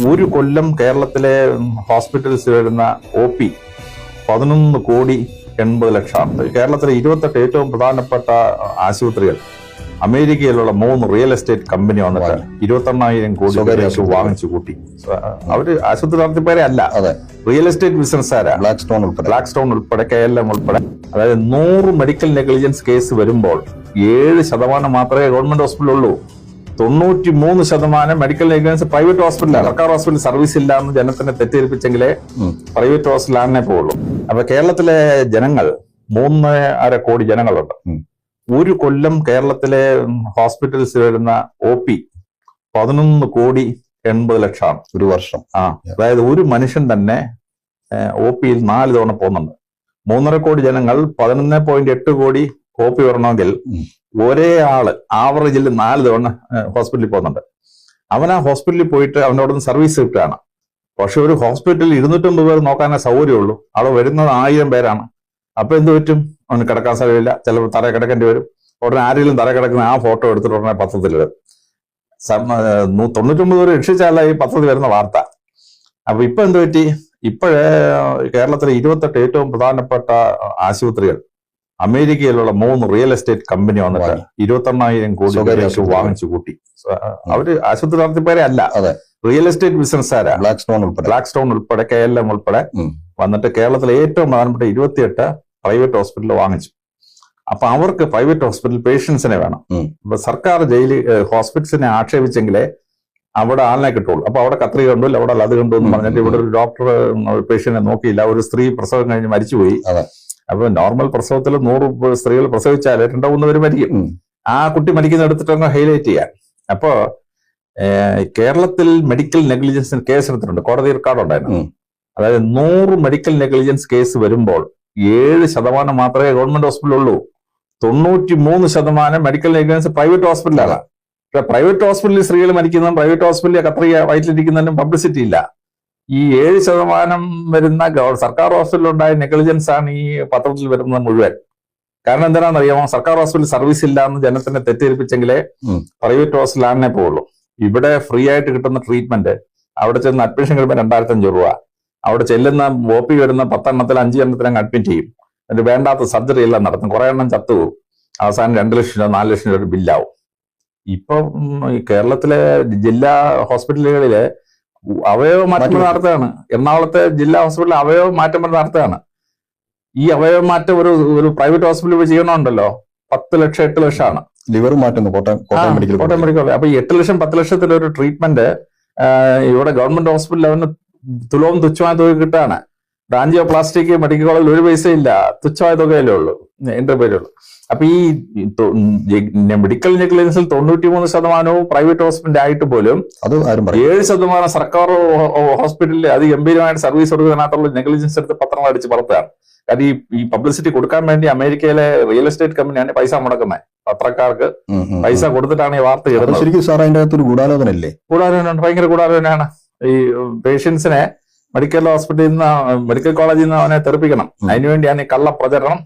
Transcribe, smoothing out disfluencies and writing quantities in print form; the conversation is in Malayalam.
ഒരു കൊല്ലം കേരളത്തിലെ ഹോസ്പിറ്റൽസ് വരുന്ന OP 11,80,00,000. കേരളത്തിലെ 28 ഏറ്റവും പ്രധാനപ്പെട്ട ആശുപത്രികൾ അമേരിക്കയിലുള്ള 3 റിയൽ എസ്റ്റേറ്റ് കമ്പനി വന്നിട്ട് 21,000 കോടി വാങ്ങിച്ചു കൂട്ടി. അവര് ആശുപത്രി നടത്തിപ്പേരെ അല്ല, റിയൽ എസ്റ്റേറ്റ് ബിസിനസ്സുകാരാ. ബ്ലാക്ക് ഉൾപ്പെടെ KLM ഉൾപ്പെടെ. അതായത് 100 മെഡിക്കൽ നെഗ്ലിജൻസ് കേസ് വരുമ്പോൾ 7% മാത്രമേ ഗവൺമെന്റ് ഹോസ്പിറ്റലുള്ളൂ. 93% മെഡിക്കൽ നെഗ്ലിജൻസ് പ്രൈവറ്റ് ഹോസ്പിറ്റലാണ്. സർക്കാർ ഹോസ്പിറ്റൽ സർവീസ് ഇല്ല എന്ന് ജനത്തിനെ തെറ്റിദ്ധരിപ്പിച്ചെങ്കിലേ പ്രൈവറ്റ് ഹോസ്പിറ്റലാണേ പോകുള്ളൂ. അപ്പൊ കേരളത്തിലെ ജനങ്ങൾ 3.5 കോടി ജനങ്ങളുണ്ട്. ഒരു കൊല്ലം കേരളത്തിലെ ഹോസ്പിറ്റൽസ് വരുന്ന OP 11,80,00,000 ഒരു വർഷം. അതായത് ഒരു മനുഷ്യൻ തന്നെ OPയിൽ 4 തവണ പോകുന്നുണ്ട്. 3.5 കോടി ജനങ്ങൾ 11.8 കോടി OP വരണമെങ്കിൽ ഒരേ ആള് ആവറേജിൽ 4 തവണ ഹോസ്പിറ്റലിൽ പോകുന്നുണ്ട്. അവൻ ആ ഹോസ്പിറ്റലിൽ പോയിട്ട് അവനോടൊന്ന് സർവീസ് കിട്ടുകയാണ്. പക്ഷെ ഒരു ഹോസ്പിറ്റലിൽ 250 പേർ നോക്കാനേ സൗകര്യമുള്ളൂ. അവിടെ വരുന്നത് 1000 പേരാണ്. അപ്പൊ എന്ത് പറ്റും? അവന് കിടക്കാൻ സ്ഥലമില്ല, ചിലപ്പോൾ തറ കിടക്കേണ്ടി വരും. ഉടനെ ആരെങ്കിലും തറ കിടക്കുന്ന ആ ഫോട്ടോ എടുത്തിട്ട് ഉടനെ പത്രത്തിലിടും. 99 പേര് രക്ഷിച്ചാല ഈ പത്രത്തിൽ വരുന്ന വാർത്ത. അപ്പൊ ഇപ്പൊ എന്ത് പറ്റി? ഇപ്പോഴേ കേരളത്തിലെ 28 ഏറ്റവും പ്രധാനപ്പെട്ട ആശുപത്രികൾ അമേരിക്കയിലുള്ള 3 റിയൽ എസ്റ്റേറ്റ് കമ്പനി വന്നിട്ട് 21,000 കോടി വാങ്ങിച്ചു കൂട്ടി. അവര് ആശുപത്രി നടത്തിപ്പേരെ അല്ല, റിയൽ എസ്റ്റേറ്റ് ബിസിനസ്സുകാരാ. ബ്ലാക്ക് ഉൾപ്പെടെ KLM ഉൾപ്പെടെ വന്നിട്ട് കേരളത്തിലെ ഏറ്റവും പ്രധാനപ്പെട്ട 28 പ്രൈവറ്റ് ഹോസ്പിറ്റൽ വാങ്ങിച്ചു. അപ്പൊ അവർക്ക് പ്രൈവറ്റ് ഹോസ്പിറ്റൽ പേഷ്യൻസിനെ വേണം. അപ്പൊ സർക്കാർ ഹോസ്പിറ്റൽസിനെ ആക്ഷേപിച്ചെങ്കിലേ അവിടെ ആളിനെ കിട്ടുള്ളൂ. അപ്പൊ അവിടെ കത്രിക കണ്ടു, അവിടെ അത് കണ്ടു എന്ന് പറഞ്ഞിട്ട് ഇവിടെ ഒരു ഡോക്ടർ പേഷ്യനെ നോക്കിയില്ല. ഒരു സ്ത്രീ പ്രസവം കഴിഞ്ഞ് മരിച്ചുപോയി. അപ്പൊ നോർമൽ പ്രസവത്തിൽ 100 സ്ത്രീകൾ പ്രസവിച്ചാൽ 2-3 പേര് മരിക്കും. ആ കുട്ടി മരിക്കുന്ന എടുത്തിട്ടങ്ങ് ഹൈലൈറ്റ് ചെയ്യാൻ. അപ്പോ കേരളത്തിൽ മെഡിക്കൽ നെഗ്ലിജൻസിന് കേസ് എടുത്തിട്ടുണ്ട്. കോടതി റെക്കോർഡ് ഉണ്ടായിരുന്നു. അതായത് 100 മെഡിക്കൽ നെഗ്ലിജൻസ് കേസ് വരുമ്പോൾ 7% മാത്രമേ ഗവൺമെന്റ് ഹോസ്പിറ്റലുള്ളൂ. 93% മെഡിക്കൽ നെഗ്ലിജൻസ് പ്രൈവറ്റ് ഹോസ്പിറ്റലാണ്. പ്രൈവറ്റ് ഹോസ്പിറ്റലിൽ സ്ത്രീകൾ മരിക്കുന്നതും പ്രൈവറ്റ് ഹോസ്പിറ്റലിൽ കത്രിക വയറ്റിലിരിക്കുന്നതിനും പബ്ലിസിറ്റി ഇല്ല. ഈ 7% വരുന്ന സർക്കാർ ഹോസ്പിറ്റലിലുണ്ടായ നെഗ്ലിജൻസ് ആണ് ഈ പത്രത്തിൽ വരുന്നത് മുഴുവൻ. കാരണം എന്താണെന്നറിയാമോ? സർക്കാർ ഹോസ്പിറ്റൽ സർവീസ് ഇല്ല എന്ന് ജനത്തിനെ തെറ്റിദ്ധരിപ്പിച്ചെങ്കിലേ പ്രൈവറ്റ് ഹോസ്പിറ്റലാണേ പോകുള്ളൂ. ഇവിടെ ഫ്രീ ആയിട്ട് കിട്ടുന്ന ട്രീറ്റ്മെന്റ് അവിടെ ചെന്ന് അഡ്മിഷൻ കിട്ടുമ്പോൾ 2,500 രൂപ. അവിടെ ചെല്ലുന്ന OP വരുന്ന 10 എണ്ണത്തിൽ 5 എണ്ണത്തിൽ അങ്ങ് അഡ്മിറ്റ് ചെയ്യും. എന്നിട്ട് വേണ്ടാത്ത സർജറി എല്ലാം നടത്തും. കുറെ എണ്ണം ചത്തുപോകും. അവസാനം 2 ലക്ഷം രൂപ 4 ലക്ഷം രൂപ ബില്ലാവും. ഇപ്പം ഈ കേരളത്തിലെ ജില്ലാ ഹോസ്പിറ്റലുകളിലെ അവയവ മാറ്റം നടത്തുകയാണ്. എറണാകുളത്തെ ജില്ലാ ഹോസ്പിറ്റലിൽ അവയവ മാറ്റം നടത്തുകയാണ്. ഈ അവയവ മാറ്റം ഒരു പ്രൈവറ്റ് ഹോസ്പിറ്റലിൽ ചെയ്യണമുണ്ടല്ലോ 10 ലക്ഷം 8 ലക്ഷമാണ്. ലിവർ മാറ്റുന്നു കോട്ടയം മെഡിക്കൽ. അപ്പൊ ഈ 8 ലക്ഷം 10 ലക്ഷത്തിലൊരു ട്രീറ്റ്മെന്റ് ഇവിടെ ഗവൺമെന്റ് ഹോസ്പിറ്റലിൽ അവന് തുച്ഛമായ തുക കിട്ടാണ്. ആൻജിയോപ്ലാസ്റ്റിക് മെഡിക്കൽ കോളേജിൽ 1 പൈസയില്ല, തുച്ഛമായ തുകയല്ലേ ഉള്ളൂ, എന്റെ പേരുള്ളൂ. അപ്പൊ ഈ മെഡിക്കൽ നെഗ്ലിജൻസിൽ 93% പ്രൈവറ്റ് ഹോസ്പിറ്റൽ ആയിട്ട് പോലും 7% സർക്കാർ ഹോസ്പിറ്റലിൽ അത് ഗംഭീരമായിട്ട് സർവീസ് കൊടുക്കുന്നതിനകത്തുള്ള നെഗ്ലിജൻസ് എടുത്ത് പത്രങ്ങൾ അടിച്ച് പുറത്താണ്. കാരണം ഈ പബ്ലിസിറ്റി കൊടുക്കാൻ വേണ്ടി അമേരിക്കയിലെ റിയൽ എസ്റ്റേറ്റ് കമ്പനിയാണ് പൈസ മുടക്കുന്നത്. പത്രക്കാർക്ക് പൈസ കൊടുത്തിട്ടാണ് ഈ വാർത്ത ഇടുന്നത്. ശരിക്കും സാർ അതിന്റെ അകത്തൊരു ഗൂഢാലോചനയല്ലേ? ഗൂഢാലോചന, ഭയങ്കര ഗൂഢാലോചനയാണ്. ഈ പേഷ്യൻസിനെ മെഡിക്കൽ കോളേജിൽ നിന്ന് അവനെ തെറിപ്പിക്കണം. അതിനുവേണ്ടിയാണ് ഈ കള്ള പ്രചരണം.